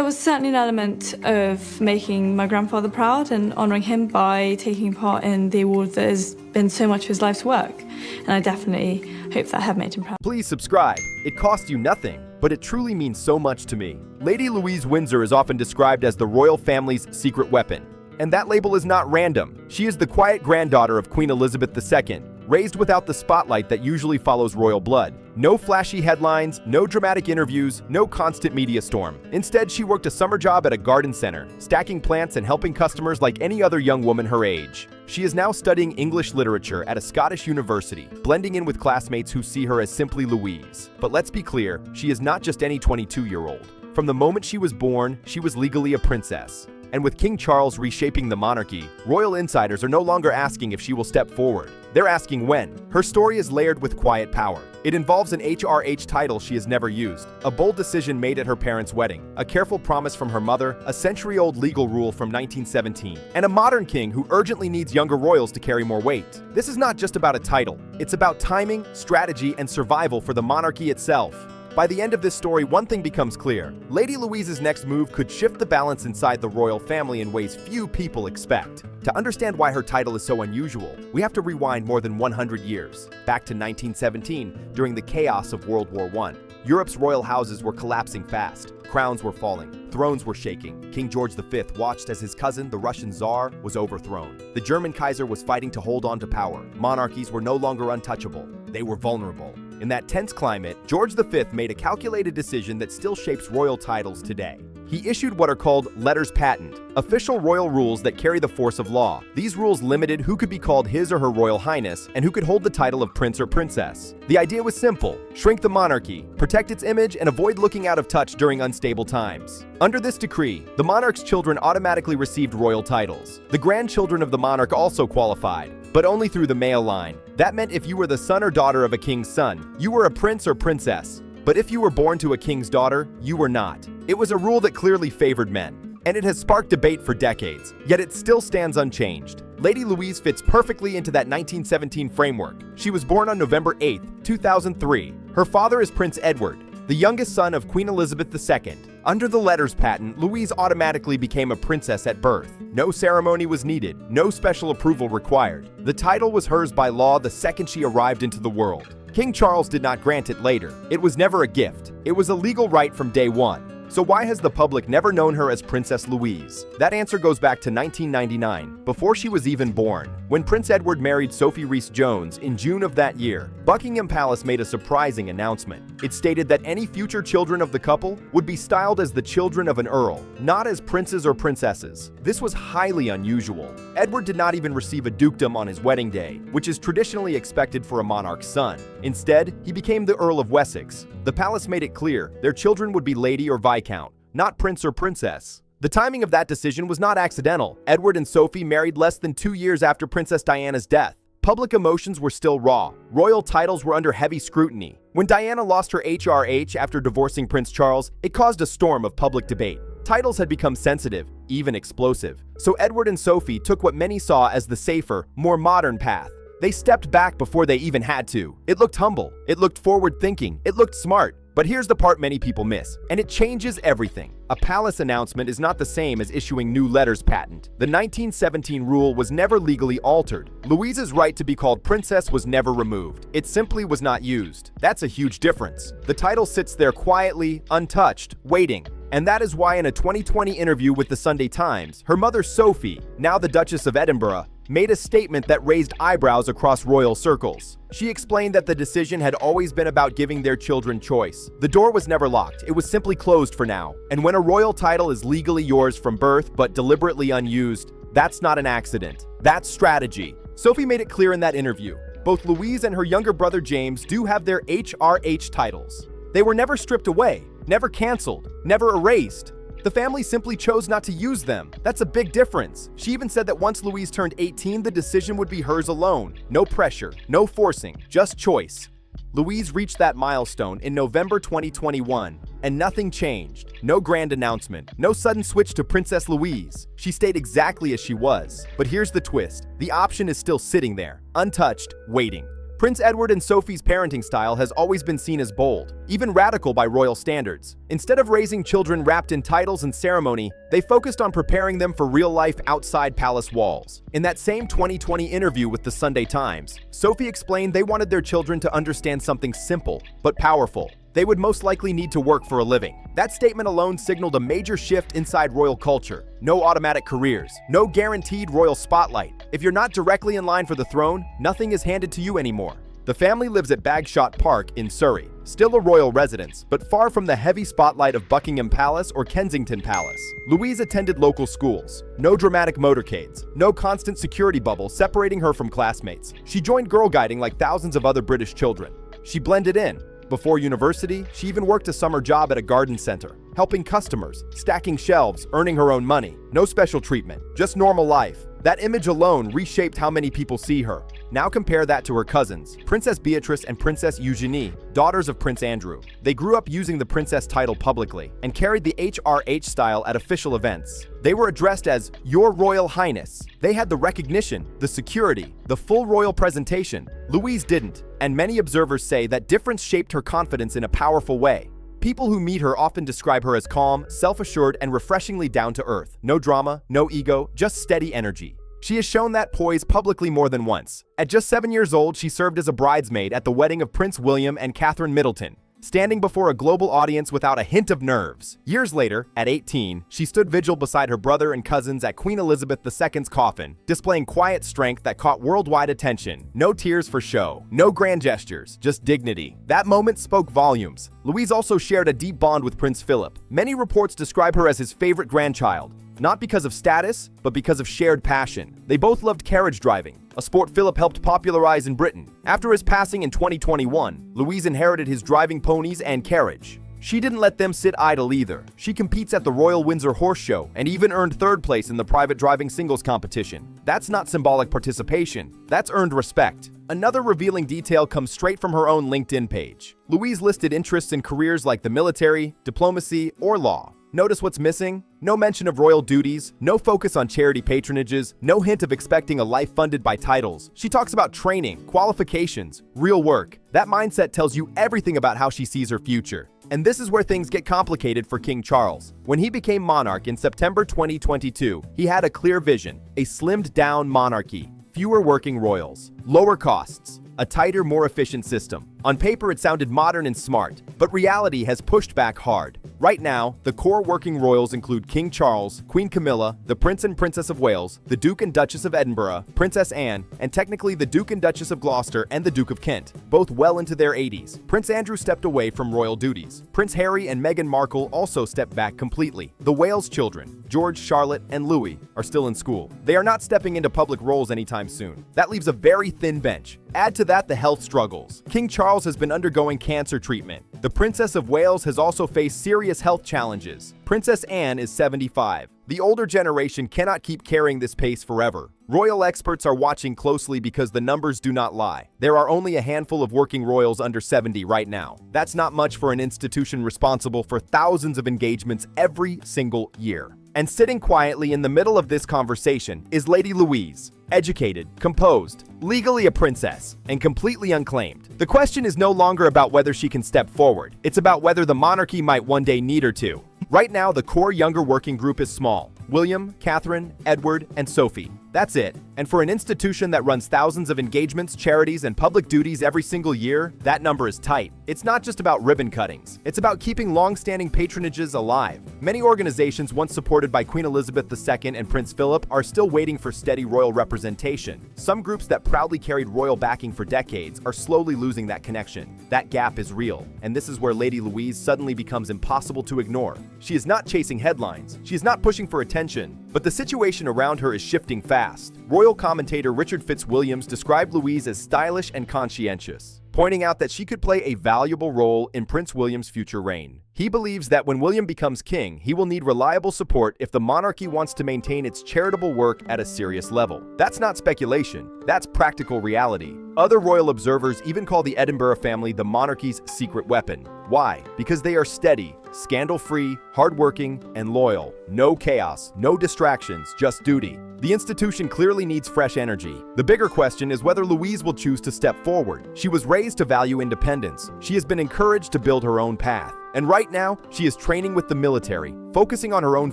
there was certainly an element of making my grandfather proud and honouring him by taking part in the award that has been so much of his life's work. And I definitely hope that I have made him proud. Please subscribe. It costs you nothing, but it truly means so much to me. Lady Louise Windsor is often described as the royal family's secret weapon. And that label is not random. She is the quiet granddaughter of Queen Elizabeth II, raised without the spotlight that usually follows royal blood. No flashy headlines, no dramatic interviews, no constant media storm. Instead, she worked a summer job at a garden center, stacking plants and helping customers like any other young woman her age. She is now studying English literature at a Scottish university, blending in with classmates who see her as simply Louise. But let's be clear, she is not just any 22-year-old. From the moment she was born, she was legally a princess. And with King Charles reshaping the monarchy, royal insiders are no longer asking if she will step forward. They're asking when. Her story is layered with quiet power. It involves an HRH title she has never used, a bold decision made at her parents' wedding, a careful promise from her mother, a century-old legal rule from 1917, and a modern king who urgently needs younger royals to carry more weight. This is not just about a title. It's about timing, strategy, and survival for the monarchy itself. By the end of this story, one thing becomes clear. Lady Louise's next move could shift the balance inside the royal family in ways few people expect. To understand why her title is so unusual, we have to rewind more than 100 years, back to 1917, during the chaos of World War I. Europe's royal houses were collapsing fast. Crowns were falling. Thrones were shaking. King George V watched as his cousin, the Russian Tsar, was overthrown. The German Kaiser was fighting to hold on to power. Monarchies were no longer untouchable. They were vulnerable. In that tense climate, George V made a calculated decision that still shapes royal titles today. He issued what are called letters patent, official royal rules that carry the force of law. These rules limited who could be called His or Her Royal Highness and who could hold the title of prince or princess. The idea was simple: shrink the monarchy, protect its image, and avoid looking out of touch during unstable times. Under this decree, the monarch's children automatically received royal titles. The grandchildren of the monarch also qualified, but only through the male line. That meant if you were the son or daughter of a king's son, you were a prince or princess. But if you were born to a king's daughter, you were not. It was a rule that clearly favored men, and it has sparked debate for decades, yet it still stands unchanged. Lady Louise fits perfectly into that 1917 framework. She was born on November 8, 2003. Her father is Prince Edward, the youngest son of Queen Elizabeth II. Under the letters patent, Louise automatically became a princess at birth. No ceremony was needed, no special approval required. The title was hers by law the second she arrived into the world. King Charles did not grant it later. It was never a gift. It was a legal right from day one. So why has the public never known her as Princess Louise? That answer goes back to 1999, before she was even born. When Prince Edward married Sophie Rhys-Jones in June of that year, Buckingham Palace made a surprising announcement. It stated that any future children of the couple would be styled as the children of an earl, not as princes or princesses. This was highly unusual. Edward did not even receive a dukedom on his wedding day, which is traditionally expected for a monarch's son. Instead, he became the Earl of Wessex. The palace made it clear their children would be Lady or Viscount, not Prince or Princess. The timing of that decision was not accidental. Edward and Sophie married less than 2 years after Princess Diana's death. Public emotions were still raw. Royal titles were under heavy scrutiny. When Diana lost her HRH after divorcing Prince Charles, it caused a storm of public debate. Titles had become sensitive, even explosive. So Edward and Sophie took what many saw as the safer, more modern path. They stepped back before they even had to. It looked humble. It looked forward-thinking. It looked smart. But here's the part many people miss, and it changes everything. A palace announcement is not the same as issuing new letters patent. The 1917 rule was never legally altered. Louise's right to be called princess was never removed. It simply was not used. That's a huge difference. The title sits there quietly, untouched, waiting. And that is why in a 2020 interview with the Sunday Times, her mother Sophie, now the Duchess of Edinburgh, made a statement that raised eyebrows across royal circles. She explained that the decision had always been about giving their children choice. The door was never locked, it was simply closed for now. And when a royal title is legally yours from birth but deliberately unused, that's not an accident. That's strategy. Sophie made it clear in that interview. Both Louise and her younger brother James do have their HRH titles. They were never stripped away, never canceled, never erased. The family simply chose not to use them. That's a big difference. She even said that once Louise turned 18, the decision would be hers alone. No pressure, no forcing, just choice. Louise reached that milestone in November 2021, and nothing changed. No grand announcement, no sudden switch to Princess Louise. She stayed exactly as she was. But here's the twist. The option is still sitting there, untouched, waiting. Prince Edward and Sophie's parenting style has always been seen as bold, even radical by royal standards. Instead of raising children wrapped in titles and ceremony, they focused on preparing them for real life outside palace walls. In that same 2020 interview with the Sunday Times, Sophie explained they wanted their children to understand something simple but powerful. They would most likely need to work for a living. That statement alone signaled a major shift inside royal culture. No automatic careers, no guaranteed royal spotlight. If you're not directly in line for the throne, nothing is handed to you anymore. The family lives at Bagshot Park in Surrey, still a royal residence, but far from the heavy spotlight of Buckingham Palace or Kensington Palace. Louise attended local schools. No dramatic motorcades, no constant security bubble separating her from classmates. She joined Girl Guiding like thousands of other British children. She blended in. Before university, she even worked a summer job at a garden center, helping customers, stacking shelves, earning her own money. No special treatment, just normal life. That image alone reshaped how many people see her. Now compare that to her cousins, Princess Beatrice and Princess Eugenie, daughters of Prince Andrew. They grew up using the princess title publicly and carried the HRH style at official events. They were addressed as Your Royal Highness. They had the recognition, the security, the full royal presentation. Louise didn't, and many observers say that difference shaped her confidence in a powerful way. People who meet her often describe her as calm, self-assured, and refreshingly down to earth. No drama, no ego, just steady energy. She has shown that poise publicly more than once. At just 7 years old, she served as a bridesmaid at the wedding of Prince William and Catherine Middleton, standing before a global audience without a hint of nerves. Years later, at 18, she stood vigil beside her brother and cousins at Queen Elizabeth II's coffin, displaying quiet strength that caught worldwide attention. No tears for show, no grand gestures, just dignity. That moment spoke volumes. Louise also shared a deep bond with Prince Philip. Many reports describe her as his favorite grandchild, not because of status, but because of shared passion. They both loved carriage driving, a sport Philip helped popularize in Britain. After his passing in 2021, Louise inherited his driving ponies and carriage. She didn't let them sit idle either. She competes at the Royal Windsor Horse Show and even earned third place in the private driving singles competition. That's not symbolic participation, that's earned respect. Another revealing detail comes straight from her own LinkedIn page. Louise listed interests in careers like the military, diplomacy, or law. Notice what's missing? No mention of royal duties, no focus on charity patronages, no hint of expecting a life funded by titles. She talks about training, qualifications, real work. That mindset tells you everything about how she sees her future. And this is where things get complicated for King Charles. When he became monarch in September 2022, he had a clear vision, a slimmed-down monarchy, fewer working royals, lower costs, a tighter, more efficient system. On paper, it sounded modern and smart, but reality has pushed back hard. Right now, the core working royals include King Charles, Queen Camilla, the Prince and Princess of Wales, the Duke and Duchess of Edinburgh, Princess Anne, and technically the Duke and Duchess of Gloucester and the Duke of Kent, both well into their 80s. Prince Andrew stepped away from royal duties. Prince Harry and Meghan Markle also stepped back completely. The Wales children, George, Charlotte, and Louis, are still in school. They are not stepping into public roles anytime soon. That leaves a very thin bench. Add to that the health struggles. King Charles has been undergoing cancer treatment. The Princess of Wales has also faced serious health challenges. Princess Anne is 75. The older generation cannot keep carrying this pace forever. Royal experts are watching closely because the numbers do not lie. There are only a handful of working royals under 70 right now. That's not much for an institution responsible for thousands of engagements every single year. And sitting quietly in the middle of this conversation is Lady Louise. Educated, composed, legally a princess, and completely unclaimed. The question is no longer about whether she can step forward. It's about whether the monarchy might one day need her to. Right now, the core younger working group is small. William, Catherine, Edward, and Sophie. That's it. And for an institution that runs thousands of engagements, charities, and public duties every single year, that number is tight. It's not just about ribbon cuttings. It's about keeping long-standing patronages alive. Many organizations once supported by Queen Elizabeth II and Prince Philip are still waiting for steady royal representation. Some groups that proudly carried royal backing for decades are slowly losing that connection. That gap is real, and this is where Lady Louise suddenly becomes impossible to ignore. She is not chasing headlines. She is not pushing for attention. But the situation around her is shifting fast. Royal commentator Richard Fitzwilliams described Louise as stylish and conscientious, pointing out that she could play a valuable role in Prince William's future reign. He believes that when William becomes king, he will need reliable support if the monarchy wants to maintain its charitable work at a serious level. That's not speculation, that's practical reality. Other royal observers even call the Edinburgh family the monarchy's secret weapon. Why? Because they are steady, scandal-free, hardworking, and loyal. No chaos, no distractions, just duty. The institution clearly needs fresh energy. The bigger question is whether Louise will choose to step forward. She was raised to value independence. She has been encouraged to build her own path. And right now, she is training with the military, focusing on her own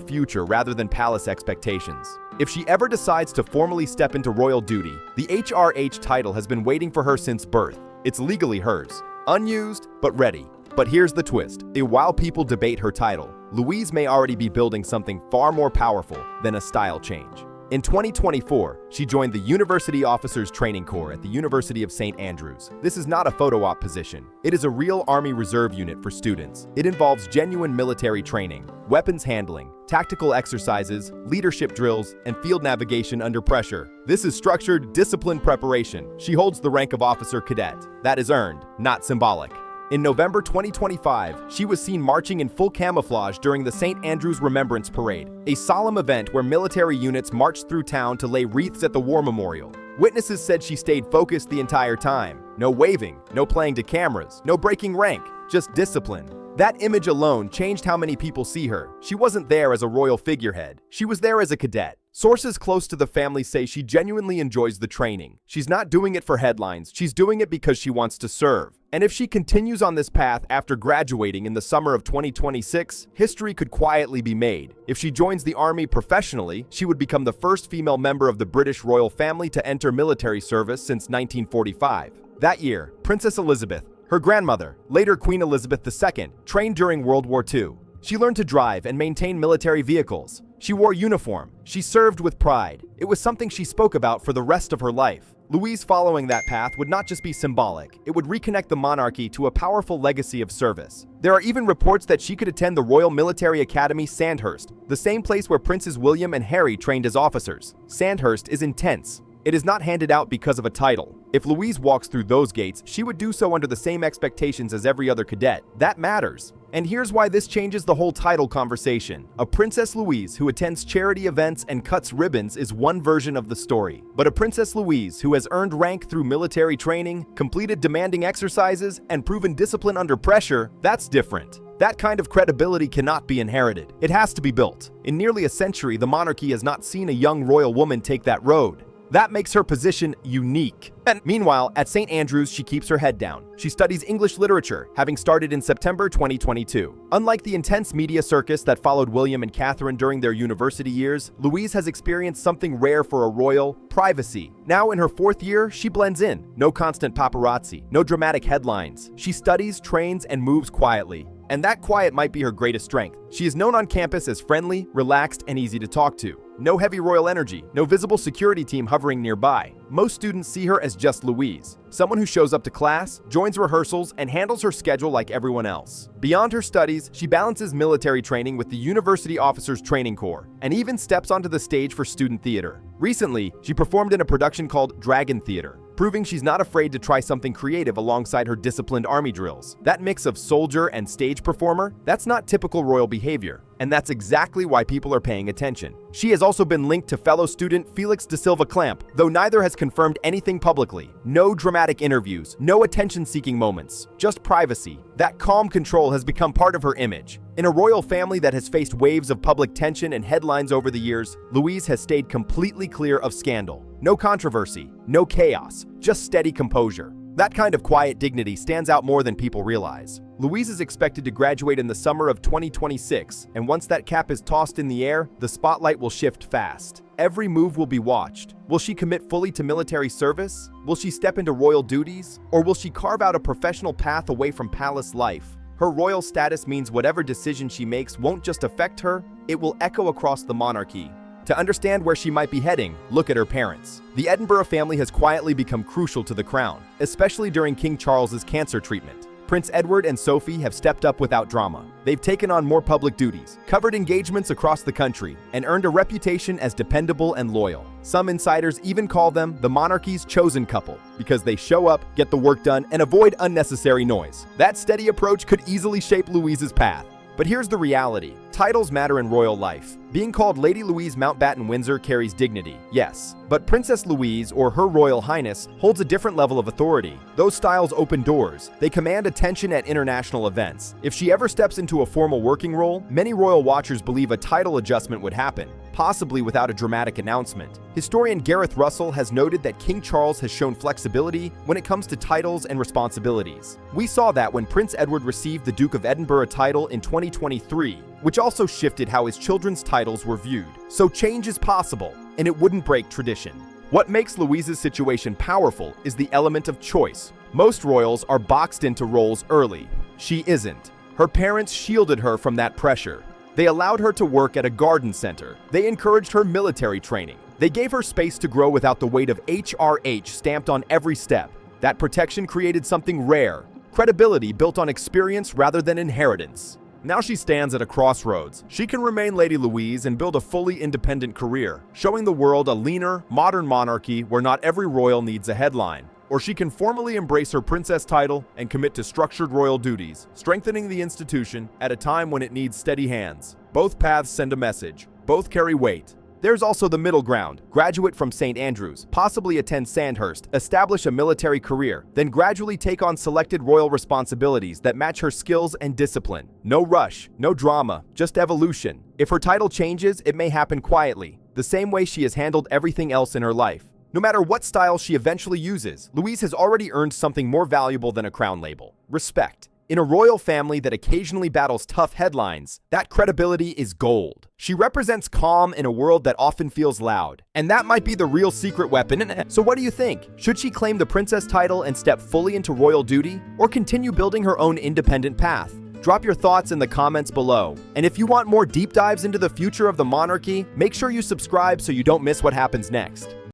future rather than palace expectations. If she ever decides to formally step into royal duty, the HRH title has been waiting for her since birth. It's legally hers, unused but ready. But here's the twist. While people debate her title, Louise may already be building something far more powerful than a style change. In 2024, she joined the University Officers Training Corps at the University of St. Andrews. This is not a photo op position. It is a real Army Reserve unit for students. It involves genuine military training, weapons handling, tactical exercises, leadership drills, and field navigation under pressure. This is structured, disciplined preparation. She holds the rank of officer cadet. That is earned, not symbolic. In November 2025, she was seen marching in full camouflage during the St. Andrews Remembrance Parade, a solemn event where military units marched through town to lay wreaths at the war memorial. Witnesses said she stayed focused the entire time. No waving, no playing to cameras, no breaking rank, just discipline. That image alone changed how many people see her. She wasn't there as a royal figurehead. She was there as a cadet. Sources close to the family say she genuinely enjoys the training. She's not doing it for headlines. She's doing it because she wants to serve. And if she continues on this path after graduating in the summer of 2026, history could quietly be made. If she joins the army professionally, she would become the first female member of the British royal family to enter military service since 1945. That year, Princess Elizabeth, her grandmother, later Queen Elizabeth II, trained during World War II. She learned to drive and maintain military vehicles. She wore uniform. She served with pride. It was something she spoke about for the rest of her life. Louise following that path would not just be symbolic, it would reconnect the monarchy to a powerful legacy of service. There are even reports that she could attend the Royal Military Academy Sandhurst, the same place where Princes William and Harry trained as officers. Sandhurst is intense. It is not handed out because of a title. If Louise walks through those gates, she would do so under the same expectations as every other cadet. That matters. And here's why this changes the whole title conversation. A Princess Louise who attends charity events and cuts ribbons is one version of the story. But a Princess Louise who has earned rank through military training, completed demanding exercises, and proven discipline under pressure, that's different. That kind of credibility cannot be inherited. It has to be built. In nearly a century, the monarchy has not seen a young royal woman take that road. That makes her position unique. And meanwhile, at St. Andrews, she keeps her head down. She studies English literature, having started in September 2022. Unlike the intense media circus that followed William and Catherine during their university years, Louise has experienced something rare for a royal: privacy. Now in her 4th year, she blends in. No constant paparazzi, no dramatic headlines. She studies, trains, and moves quietly. And that quiet might be her greatest strength. She is known on campus as friendly, relaxed, and easy to talk to. No heavy royal energy, no visible security team hovering nearby. Most students see her as just Louise, someone who shows up to class, joins rehearsals, and handles her schedule like everyone else. Beyond her studies, she balances military training with the University Officers Training Corps, and even steps onto the stage for student theater. Recently, she performed in a production called Dragon Theater, proving she's not afraid to try something creative alongside her disciplined army drills. That mix of soldier and stage performer, that's not typical royal behavior. And that's exactly why people are paying attention. She has also been linked to fellow student Felix da Silva Clamp, though neither has confirmed anything publicly. No dramatic interviews, no attention-seeking moments, just privacy. That calm control has become part of her image. In a royal family that has faced waves of public tension and headlines over the years, Louise has stayed completely clear of scandal. No controversy, no chaos, just steady composure. That kind of quiet dignity stands out more than people realize. Louise is expected to graduate in the summer of 2026, and once that cap is tossed in the air, the spotlight will shift fast. Every move will be watched. Will she commit fully to military service? Will she step into royal duties? Or will she carve out a professional path away from palace life? Her royal status means whatever decision she makes won't just affect her, it will echo across the monarchy. To understand where she might be heading, look at her parents. The Edinburgh family has quietly become crucial to the crown, especially during King Charles's cancer treatment. Prince Edward and Sophie have stepped up without drama. They've taken on more public duties, covered engagements across the country, and earned a reputation as dependable and loyal. Some insiders even call them the monarchy's chosen couple, because they show up, get the work done, and avoid unnecessary noise. That steady approach could easily shape Louise's path. But here's the reality. Titles matter in royal life. Being called Lady Louise Mountbatten Windsor carries dignity, yes. But Princess Louise, or Her Royal Highness, holds a different level of authority. Those styles open doors. They command attention at international events. If she ever steps into a formal working role, many royal watchers believe a title adjustment would happen, possibly without a dramatic announcement. Historian Gareth Russell has noted that King Charles has shown flexibility when it comes to titles and responsibilities. We saw that when Prince Edward received the Duke of Edinburgh title in 2023, which also shifted how his children's titles were viewed. So change is possible, and it wouldn't break tradition. What makes Louise's situation powerful is the element of choice. Most royals are boxed into roles early. She isn't. Her parents shielded her from that pressure. They allowed her to work at a garden center. They encouraged her military training. They gave her space to grow without the weight of HRH stamped on every step. That protection created something rare, credibility built on experience rather than inheritance. Now she stands at a crossroads. She can remain Lady Louise and build a fully independent career, showing the world a leaner, modern monarchy where not every royal needs a headline. Or she can formally embrace her princess title and commit to structured royal duties, strengthening the institution at a time when it needs steady hands. Both paths send a message. Both carry weight. There's also the middle ground. Graduate from St. Andrews, possibly attend Sandhurst, establish a military career, then gradually take on selected royal responsibilities that match her skills and discipline. No rush, no drama, just evolution. If her title changes, it may happen quietly, the same way she has handled everything else in her life. No matter what style she eventually uses, Louise has already earned something more valuable than a crown label: respect. In a royal family that occasionally battles tough headlines, that credibility is gold. She represents calm in a world that often feels loud. And that might be the real secret weapon. So what do you think? Should she claim the princess title and step fully into royal duty, or continue building her own independent path? Drop your thoughts in the comments below. And if you want more deep dives into the future of the monarchy, make sure you subscribe so you don't miss what happens next.